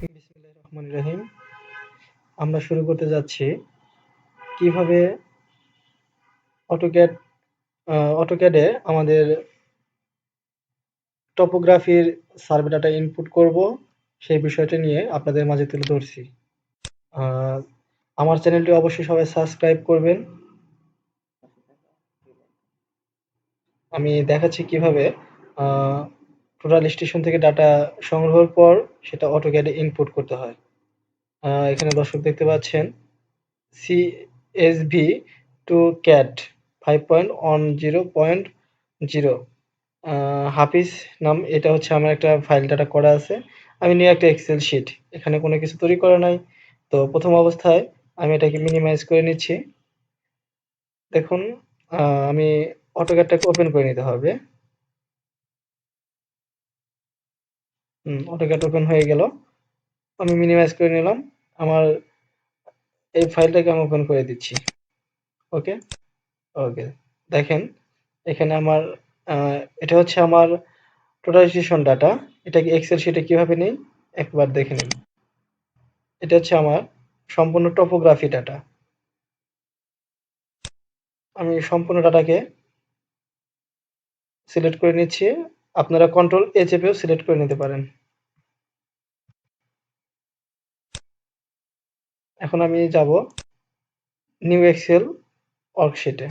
বিসমিল্লাহির রহমানির রহিম। আমরা শুরু করতে যাচ্ছি কিভাবে অটোক্যাড অটোক্যাডে আমাদের টপোগ্রাফির সার্ভে ডাটা ইনপুট করব সেই বিষয়টা নিয়ে আপনাদের মাঝে তুলে ধরছি। আমার চ্যানেলটি অবশ্যই সবাই সাবস্ক্রাইব করবেন। আমি দেখাচ্ছি কিভাবে টোটাল স্টেশন থেকে ডাটা সংগ্রহের পর সেটা অটোক্যাডে ইনপুট করতে হয়। এখানে দর্শক দেখতে পাচ্ছেন CSV to CAD 5.10.0 হাফিজ নাম, এটা হচ্ছে আমার একটা ফাইল ডাটা করা আছে। আমি নিয়ে একটা এক্সেল শিট, এখানে কোনো কিছু তৈরি করা নাই। তো প্রথম অবস্থায় আমি এটাকে মিনিমাইজ করে নিচ্ছি। দেখুন, আমি অটোক্যাডটাকে ওপেন করে নিতে হবে। অটোক্যাড ওপেন হয়ে গেল, আমি মিনিমাইজ করে নিলাম। আমার এই ফাইলটাকে আমি ওপেন করে দিচ্ছি। ওকে ওকে দেখেন, এখানে আমার এটা হচ্ছে আমার টোটালাইজেশন ডাটা। এটাকে এক্সেল শিটে কিভাবে নেই একবার দেখে নিন। এটা হচ্ছে আমার সম্পূর্ণ টপোগ্রাফি ডাটা। আমি সম্পূর্ণ ডাটাকে সিলেক্ট করে নিচ্ছি। আপনারা কন্ট্রোল এ চেপেও সিলেক্ট করে নিতে পারেন। এখন আমি যাব নিউ এক্সেল ওয়ার্কশিটে।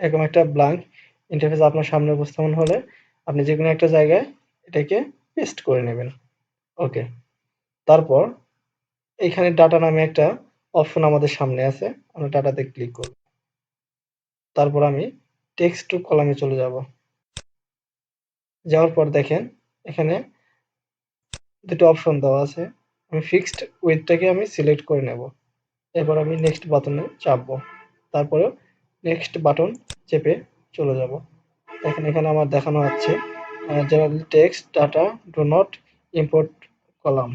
এরকম একটা ব্ল্যাঙ্ক ইন্টারফেস আপনার সামনে উপস্থাপন হলে আপনি যে কোনো একটা জায়গায় এটাকে পেস্ট করে নেবেন। ওকে, তারপর এইখানে ডাটা নামে একটা অপশন আমাদের সামনে আছে, আমরা ডাটাতে ক্লিক করব। তারপর আমি টেক্সট টু কলামে চলে যাব। যাওয়ার পর দেখেন এখানে দুটো অপশন দেওয়া আছে। আমি ফিক্সড উইডথটাকে আমি সিলেক্ট করে নেব। এরপর আমি নেক্সট বাটনে চাপবো। তারপরে নেক্সট বাটন চেপে চলে যাব। দেখেন এখানে আমার দেখানো হচ্ছে general text data do not import column.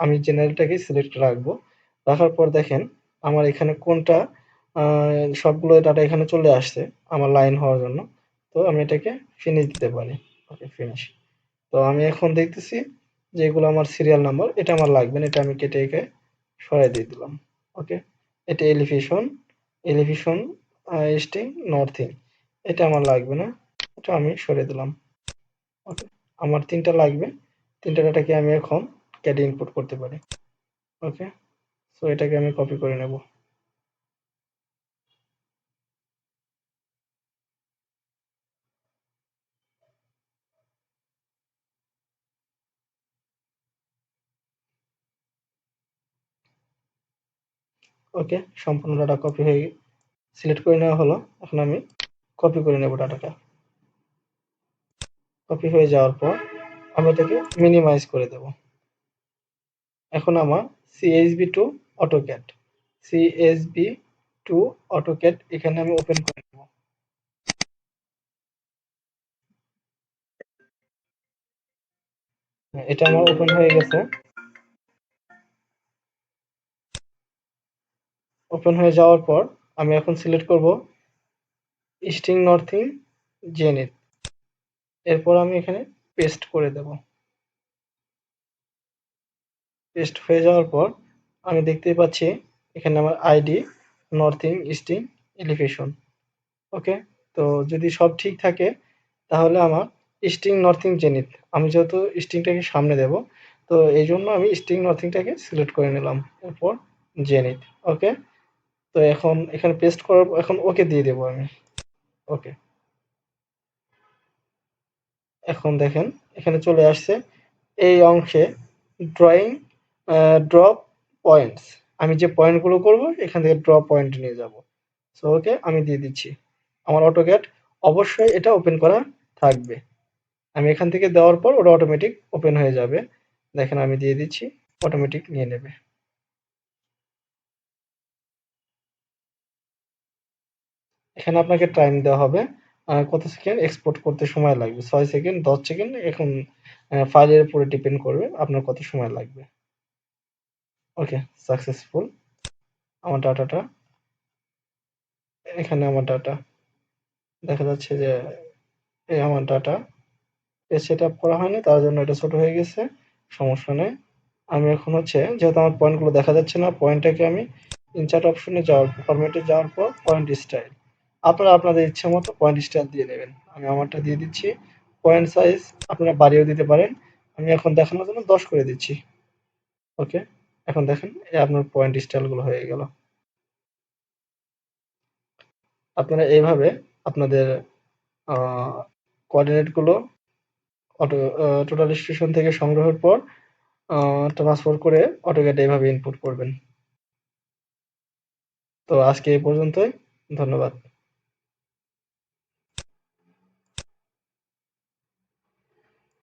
আমি জেনারেলটাকে সিলেক্ট রাখবো। রাখার পর দেখেন আমার এখানে কোনটা সবগুলো ডাটা এখানে চলে আসছে আমার লাইন হওয়ার জন্য। তো আমি এটাকে ফিনিশ দিতে পারি। ওকে, ফিনিশ। তো আমি এখন দেখতেছি যে এগুলো আমার সিরিয়াল নাম্বার, এটা আমার লাগবে না, এটা আমি কেটে একে সরাই দিয়ে দিলাম। ওকে, এটা এলিভেশন, এলিভেশন ইস্টিং নর্থিং, এটা আমার লাগবে না, এটা আমি সরিয়ে দিলাম। ওকে, আমার তিনটা লাগবে, তিনটা ডাটাকে আমি এখন ক্যাডে ইনপুট করতে পারি। ওকে, সো এটাকে আমি কপি করে নেব। ওকে, সম্পূর্ণ ডাটা কপি হয়ে সিলেক্ট করে নেওয়া হলো। এখন আমি কপি করে নেব ডাটাটা। কপি হয়ে যাওয়ার পর আমি এটাকে মিনিমাইজ করে দেব। এখন আমার CSV to AutoCAD, CSV to AutoCAD এখানে আমি ওপেন করে নেব। এটা আমার ওপেন হয়ে গেছে। ওপেন হয়ে যাওয়ার পর আমি এখন সিলেক্ট করব ইস্টিং নর্থিং জেনিথ। এরপর আমি এখানে পেস্ট করে দেব। পেস্ট হয়ে যাওয়ার পর আমি দেখতেই পাচ্ছি এখানে আমার আইডি, নর্থিং, ইস্টিং, এলিভেশন। ওকে, তো যদি সব ঠিক থাকে তাহলে আমার ইস্টিং নর্থিং জেনিথ, আমি যেহেতু ইস্টিংটাকে সামনে দেব তো এই জন্য আমি ইস্টিং নর্থিংটাকে সিলেক্ট করে নিলাম। এরপর জেনিথ। ওকে, তো এখন এখানে পেস্ট করার এখন ওকে দিয়ে দেবো আমি। ওকে, এখন দেখেন এখানে চলে আসছে এই অংশে ড্রয়িং ড্রপ পয়েন্টস। আমি যে পয়েন্টগুলো করব এখান থেকে ড্র পয়েন্ট নিয়ে যাব। সো ওকে, আমি দিয়ে দিচ্ছি। আমার অটোক্যাড অবশ্যই এটা ওপেন করা থাকবে। আমি এখান থেকে দেওয়ার পর ওটা অটোমেটিক ওপেন হয়ে যাবে। দেখেন আমি দিয়ে দিচ্ছি, অটোমেটিক নিয়ে নেবে। এখানে আপনাকে টাইম দেওয়া হবে কত সেকেন্ড এক্সপোর্ট করতে সময় লাগবে, 6 সেকেন্ড, 10 সেকেন্ড। এখন ফাইলের উপরে ডিপেন্ড করবে আপনার কত সময় লাগবে। ওকে, সাকসেসফুল। আমার ডাটাটা এখানে, আমার ডাটা দেখা যাচ্ছে যে এই আমার ডাটা সেট আপ করা হয়নি, তার জন্য এটা ছোট হয়ে গেছে, সমস্যা নেই। আমি এখন যেহেতু আমার পয়েন্টগুলো দেখা যাচ্ছে না, পয়েন্টটাকে আমি ইনসার্ট অপশনে যাওয়ার ফরম্যাটে যাওয়ার পর পয়েন্ট স্টাইল, আপনারা আপনাদের ইচ্ছে মতো পয়েন্ট স্টাইল দিয়ে নেবেন। আমি আমারটা দিয়ে দিচ্ছি। পয়েন্ট সাইজ আপনারা বাড়িয়েও দিতে পারেন। আমি এখন দেখানোর জন্য 10 করে দিচ্ছি। ওকে, এখন দেখেন আপনার পয়েন্ট স্টাইলগুলো হয়ে গেল। আপনারা এইভাবে আপনাদের কোঅর্ডিনেটগুলো টোটাল স্টেশন থেকে সংগ্রহের পর ট্রান্সফার করে অটোক্যাডে এভাবে ইনপুট করবেন। তো আজকে এই পর্যন্তই। ধন্যবাদ।